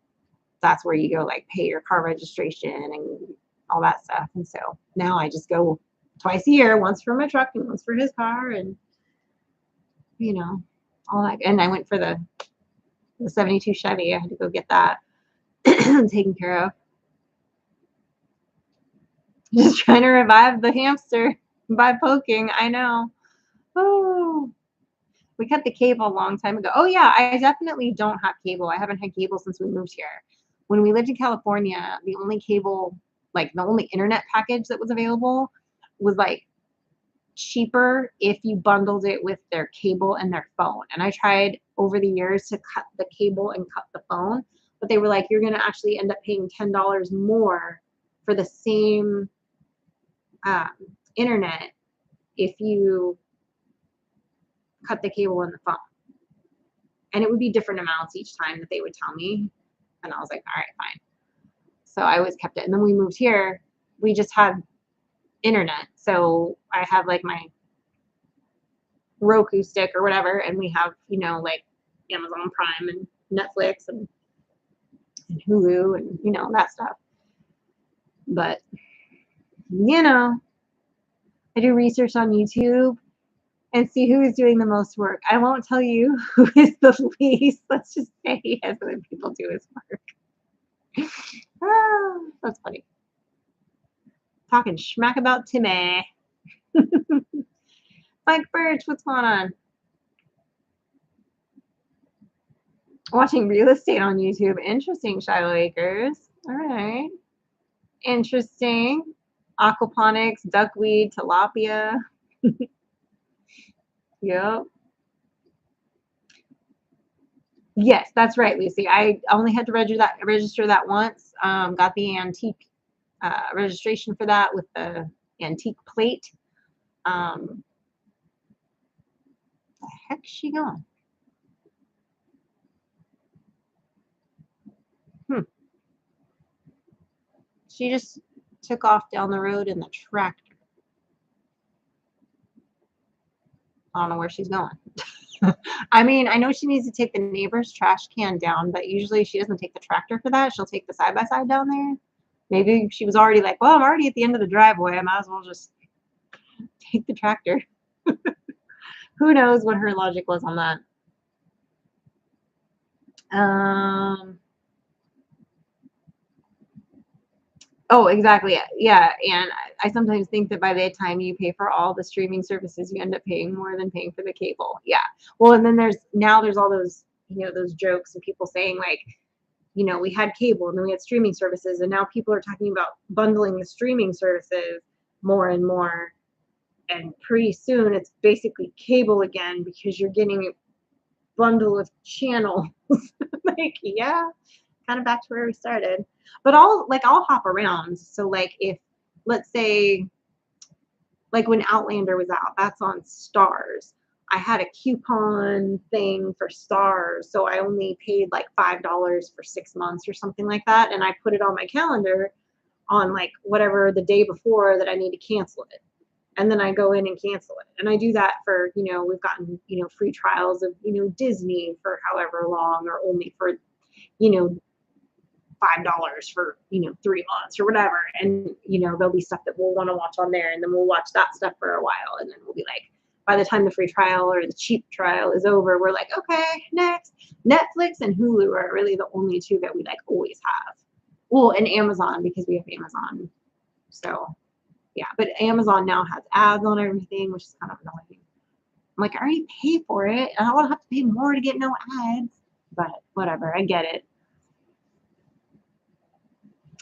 Speaker 1: that's where you go, like pay your car registration and all that stuff. And so now I just go twice a year, once for my truck and once for his car, and all that. And I went for the 72 Chevy. I had to go get that taken care of. Just trying to revive the hamster by poking. I know. Oh, we cut the cable a long time ago. Oh yeah, I definitely don't have cable. I haven't had cable since we moved here. When we lived in California, the only cable, like the only internet package that was available was like cheaper if you bundled it with their cable and their phone. And I tried over the years to cut the cable and cut the phone, but they were like, you're going to actually end up paying $10 more for the same internet if you cut the cable and the phone. And it would be different amounts each time that they would tell me. And I was like, all right, fine. So I always kept it. And then we moved here, we just had internet. So I have like my Roku stick or whatever, and we have, like Amazon Prime and Netflix and Hulu and, that stuff. But, I do research on YouTube and see who is doing the most work. I won't tell you who is the least. Let's just say he has other people do his work. That's funny. Talking schmack about Timmy. Mike Birch, what's going on? Watching real estate on YouTube. Interesting, Shiloh Acres. All right. Interesting. Aquaponics, duckweed, tilapia. Yep. Yes, that's right, Lucy. I only had to register that once. Got the antique registration for that with the antique plate. The heck's she going? She just took off down the road in the tractor. I don't know where she's going. I mean, I know she needs to take the neighbor's trash can down, but usually she doesn't take the tractor for that. She'll take the side-by-side down there. Maybe she was already like, well, I'm already at the end of the driveway. I might as well just Take the tractor. Who knows what her logic was on that? Oh, exactly. Yeah, and I sometimes think that by the time you pay for all the streaming services, you end up paying more than paying for the cable. Yeah. Well, and then there's all those, those jokes and people saying like, we had cable and then we had streaming services, and now people are talking about bundling the streaming services more and more. And pretty soon it's basically cable again because you're getting a bundle of channels. Like, yeah, kind of back to where we started. But I'll hop around. So like if let's say like when Outlander was out, that's on Stars. I had a coupon thing for Stars, so I only paid like $5 for 6 months or something like that, and I put it on my calendar on like whatever the day before that I need to cancel it. And then I go in and cancel it. And I do that for, we've gotten, free trials of, Disney for however long, or only for, you know, $5 for 3 months or whatever. And there'll be stuff that we'll want to watch on there, and then we'll watch that stuff for a while, and then we'll be like, by the time the free trial or the cheap trial is over, we're like, okay, next. Netflix and Hulu are really the only two that we like always have. Well, and Amazon, because we have Amazon. So yeah, but Amazon now has ads on everything, which is kind of annoying. I'm like, I already pay for it. I don't want to have to pay more to get no ads. But whatever, I get it.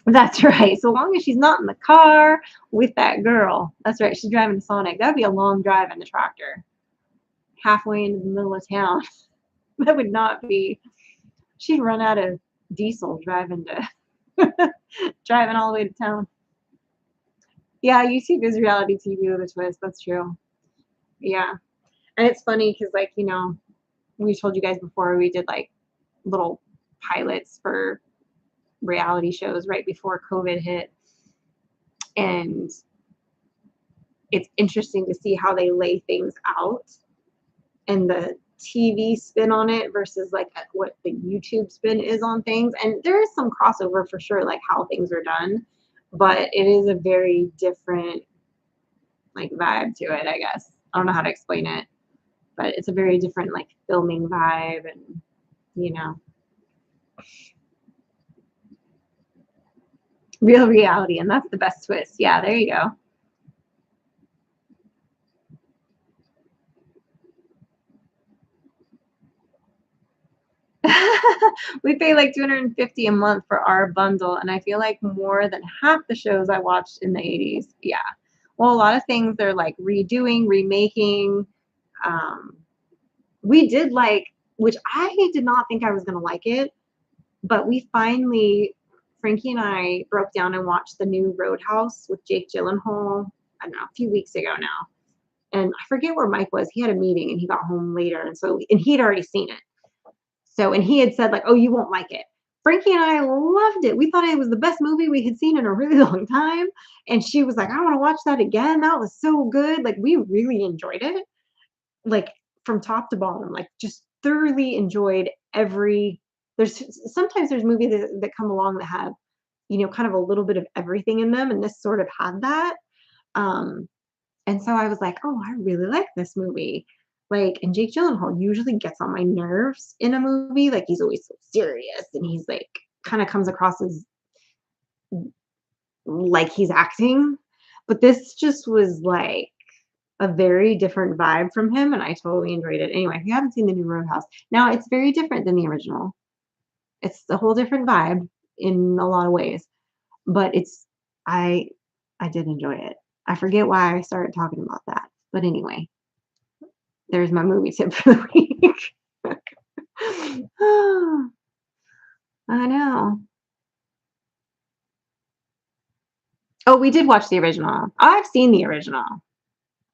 Speaker 1: That's right. So long as she's not in the car with that girl. That's right. She's driving Sonic. That would be a long drive in the tractor. Halfway into the middle of town. That would not be. She'd run out of diesel driving driving all the way to town. Yeah, YouTube is reality TV with a twist. That's true. Yeah. And it's funny because, like, we told you guys before, we did like little pilots for reality shows right before COVID hit. And it's interesting to see how they lay things out and the TV spin on it versus like what the YouTube spin is on things. And there is some crossover for sure, like how things are done, but it is a very different like vibe to it, I guess. I don't know how to explain it, but it's a very different like filming vibe, and real reality, and that's the best twist. Yeah, there you go. We pay like $250 a month for our bundle, and I feel like more than half the shows I watched in the 80s. Yeah. Well, a lot of things they're like redoing, remaking. Um, we did like, which I did not think I was going to like it, but we finally, Frankie and I broke down and watched the new Roadhouse with Jake Gyllenhaal, I don't know, a few weeks ago now. And I forget where Mike was. He had a meeting and he got home later. And he had already seen it. So, and he had said like, oh, you won't like it. Frankie and I loved it. We thought it was the best movie we had seen in a really long time. And she was like, I want to watch that again. That was so good. Like, we really enjoyed it. Like, from top to bottom, like just thoroughly enjoyed sometimes there's movies that come along that have, kind of a little bit of everything in them. And this sort of had that. And so I was like, oh, I really like this movie. Like, and Jake Gyllenhaal usually gets on my nerves in a movie. Like, he's always so serious, and he's like, kind of comes across as like he's acting. But this just was like a very different vibe from him, and I totally enjoyed it. Anyway, if you haven't seen the new Roadhouse, now it's very different than the original. It's a whole different vibe in a lot of ways, but I I did enjoy it. I forget why I started talking about that, but anyway, there's my movie tip for the week. I know. Oh, we did watch the original. I've seen the original.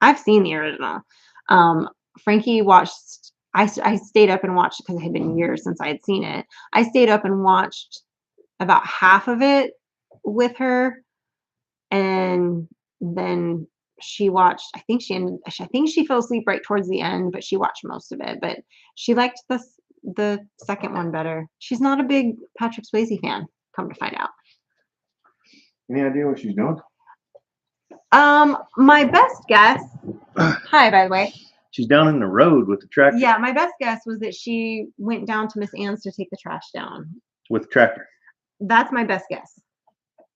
Speaker 1: I've seen the original. Um, Frankie watched. I stayed up and watched because it had been years since I had seen it. I stayed up and watched about half of it with her, and then she watched. I think she fell asleep right towards the end, but she watched most of it. But she liked the second one better. She's not a big Patrick Swayze fan. Come to find out.
Speaker 2: Any idea what she's doing?
Speaker 1: My best guess. Hi, by the way.
Speaker 2: She's down in the road with the tractor.
Speaker 1: Yeah, my best guess was that she went down to Miss Ann's to take the trash down.
Speaker 2: With the tractor.
Speaker 1: That's my best guess.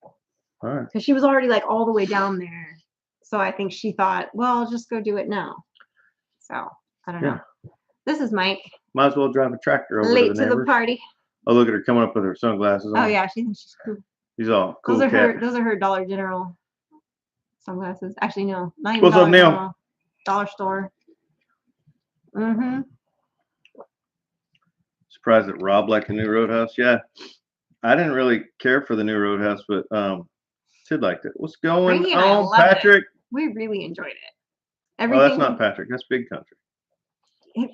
Speaker 2: All right.
Speaker 1: Because she was already like all the way down there. So I think she thought, well, I'll just go do it now. So I don't know. This is Mike.
Speaker 2: Might as well drive a tractor over
Speaker 1: Late
Speaker 2: to the
Speaker 1: to the
Speaker 2: neighbors.
Speaker 1: party.
Speaker 2: Oh, look at her coming up with her sunglasses on.
Speaker 1: Oh yeah, she thinks she's cool.
Speaker 2: She's all cool.
Speaker 1: Those are her Dollar General sunglasses. Actually, no, not even
Speaker 2: What's
Speaker 1: Dollar
Speaker 2: up, Neil?
Speaker 1: General. Dollar store. Mm-hmm.
Speaker 2: Surprised that Rob liked the new Roadhouse. Yeah, I didn't really care for the new Roadhouse, but Sid liked it. What's going on, Patrick?
Speaker 1: We really enjoyed it.
Speaker 2: Oh, that's not Patrick. That's Big Country.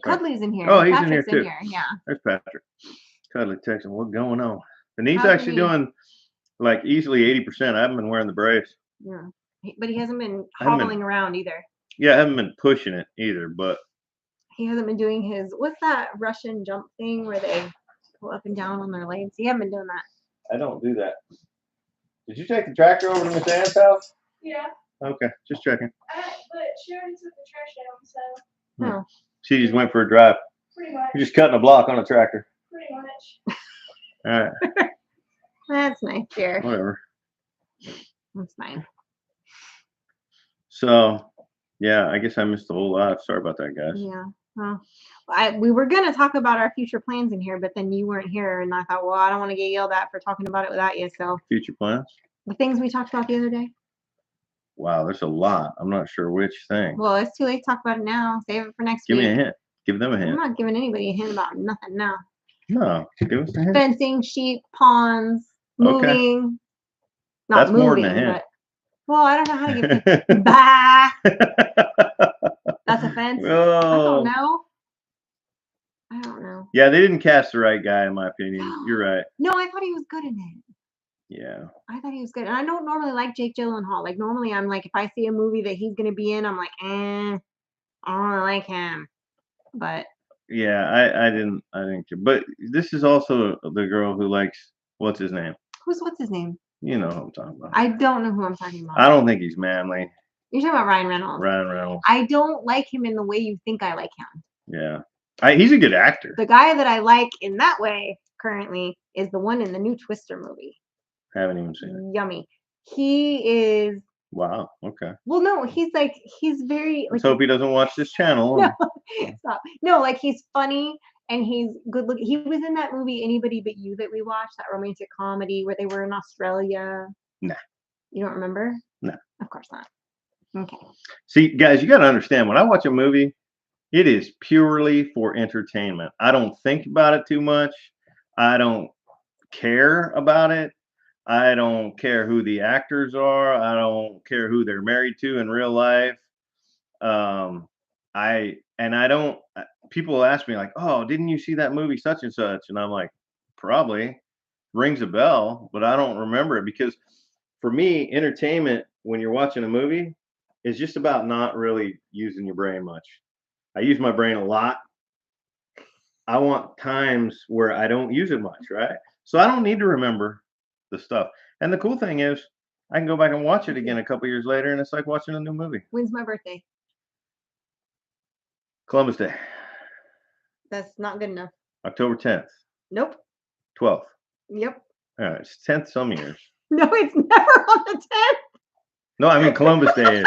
Speaker 1: Cuddly's in here.
Speaker 2: Oh, he's
Speaker 1: Patrick's
Speaker 2: in here too.
Speaker 1: Yeah.
Speaker 2: There's Patrick. Cuddly texting, what's going on? And he's actually doing like easily 80%. I haven't been wearing the brace.
Speaker 1: Yeah, but he hasn't been hobbling around either.
Speaker 2: Yeah, I haven't been pushing it either, but
Speaker 1: he hasn't been doing his, what's that Russian jump thing where they go up and down on their legs? He hasn't been doing that.
Speaker 2: I don't do that. Did you take the tractor over to Miss Ann's house?
Speaker 3: Yeah.
Speaker 2: Okay, just checking.
Speaker 3: But she already took the trash down, so.
Speaker 1: No.
Speaker 2: She just went for a drive.
Speaker 3: Pretty much.
Speaker 2: You're just cutting a block on a tractor.
Speaker 3: Pretty much.
Speaker 2: All right.
Speaker 1: That's nice, dear.
Speaker 2: Whatever.
Speaker 1: That's fine.
Speaker 2: So, yeah, I guess I missed a whole lot. Sorry about that, guys.
Speaker 1: Yeah. Well, we were going to talk about our future plans in here, but then you weren't here, and I thought, well, I don't want to get yelled at for talking about it without you. So,
Speaker 2: future plans?
Speaker 1: The things we talked about the other day.
Speaker 2: Wow, there's a lot. I'm not sure which thing.
Speaker 1: Well, it's too late to talk about it now. Save it for next week.
Speaker 2: Give me a hint. Give them a hint.
Speaker 1: I'm not giving anybody a hint about nothing now.
Speaker 2: No, give us a hint.
Speaker 1: Fencing, sheep, ponds, moving.
Speaker 2: Okay.
Speaker 1: Not
Speaker 2: That's
Speaker 1: moving,
Speaker 2: more than a hint.
Speaker 1: But well, I don't know how to give it. Bah. That's a fence.
Speaker 2: Oh.
Speaker 1: I don't know.
Speaker 2: Yeah, they didn't cast the right guy, in my opinion. You're right.
Speaker 1: No, I thought he was good in it.
Speaker 2: Yeah.
Speaker 1: I thought he was good. And I don't normally like Jake Gyllenhaal. Like, normally I'm like, if I see a movie that he's going to be in, I'm like, I don't really like him. But.
Speaker 2: Yeah, I didn't care. But this is also the girl who likes, what's his name?
Speaker 1: What's his name?
Speaker 2: You know who I'm talking about.
Speaker 1: I don't know who I'm talking about.
Speaker 2: I don't think he's manly.
Speaker 1: You're talking about Ryan Reynolds.
Speaker 2: Ryan Reynolds.
Speaker 1: I don't like him in the way you think I like him.
Speaker 2: Yeah. He's a good actor.
Speaker 1: The guy that I like in that way currently is the one in the new Twister movie.
Speaker 2: Haven't even seen it.
Speaker 1: Yummy. He is.
Speaker 2: Wow. Okay.
Speaker 1: Well, no, he's very.
Speaker 2: Let's hope he doesn't watch this channel.
Speaker 1: No, stop. No, like he's funny and he's good looking. He was in that movie Anybody But You that we watched, that romantic comedy where they were in Australia.
Speaker 2: Nah.
Speaker 1: You don't remember?
Speaker 2: No.
Speaker 1: Of course not. Okay.
Speaker 2: See, guys, you got to understand, when I watch a movie, it is purely for entertainment. I don't think about it too much. I don't care about it. I don't care who the actors are. I don't care who they're married to in real life. I don't. People ask me like, "Oh, didn't you see that movie such and such?" And I'm like, "Probably." Rings a bell, but I don't remember it, because for me, entertainment when you're watching a movie is just about not really using your brain much. I use my brain a lot. I want times where I don't use it much, right? So I don't need to remember the stuff. And the cool thing is, I can go back and watch it again a couple years later, and it's like watching a new movie.
Speaker 1: When's my birthday?
Speaker 2: Columbus Day.
Speaker 1: That's not good enough.
Speaker 2: October 10th.
Speaker 1: Nope.
Speaker 2: 12th.
Speaker 1: Yep.
Speaker 2: All right, it's 10th some years.
Speaker 1: No, it's never on the 10th.
Speaker 2: No, I mean Columbus Day is.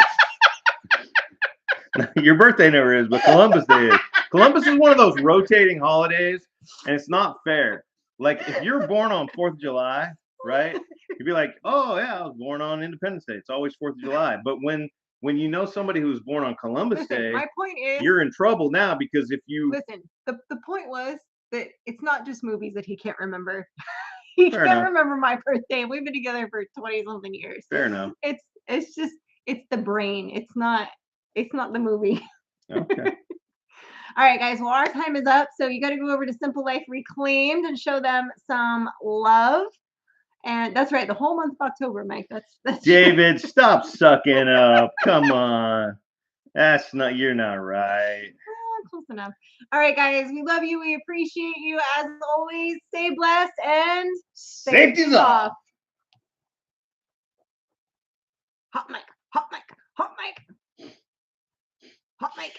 Speaker 2: Your birthday never is, but Columbus Day is. Columbus is one of those rotating holidays, and it's not fair. Like, if you're born on 4th of July, right? You'd be like, oh, yeah, I was born on Independence Day. It's always 4th of July. But when you know somebody who was born on Columbus Day,
Speaker 1: my point is,
Speaker 2: you're in trouble now, because if you...
Speaker 1: Listen, the point was that it's not just movies that he can't remember. He can't remember my birthday. We've been together for 20-something years.
Speaker 2: Fair enough.
Speaker 1: It's just the brain. It's not the movie.
Speaker 2: Okay.
Speaker 1: All right, guys. Well, our time is up. So you got to go over to Simple Life Reclaimed and show them some love. And that's right. The whole month of October, Mike. That's
Speaker 2: David, stop sucking up. Come on. You're not right.
Speaker 1: Close enough. All right, guys. We love you. We appreciate you. As always, stay blessed and
Speaker 2: Safety's off.
Speaker 1: Hot mic. Hot mic. Hot mic. Hot mic.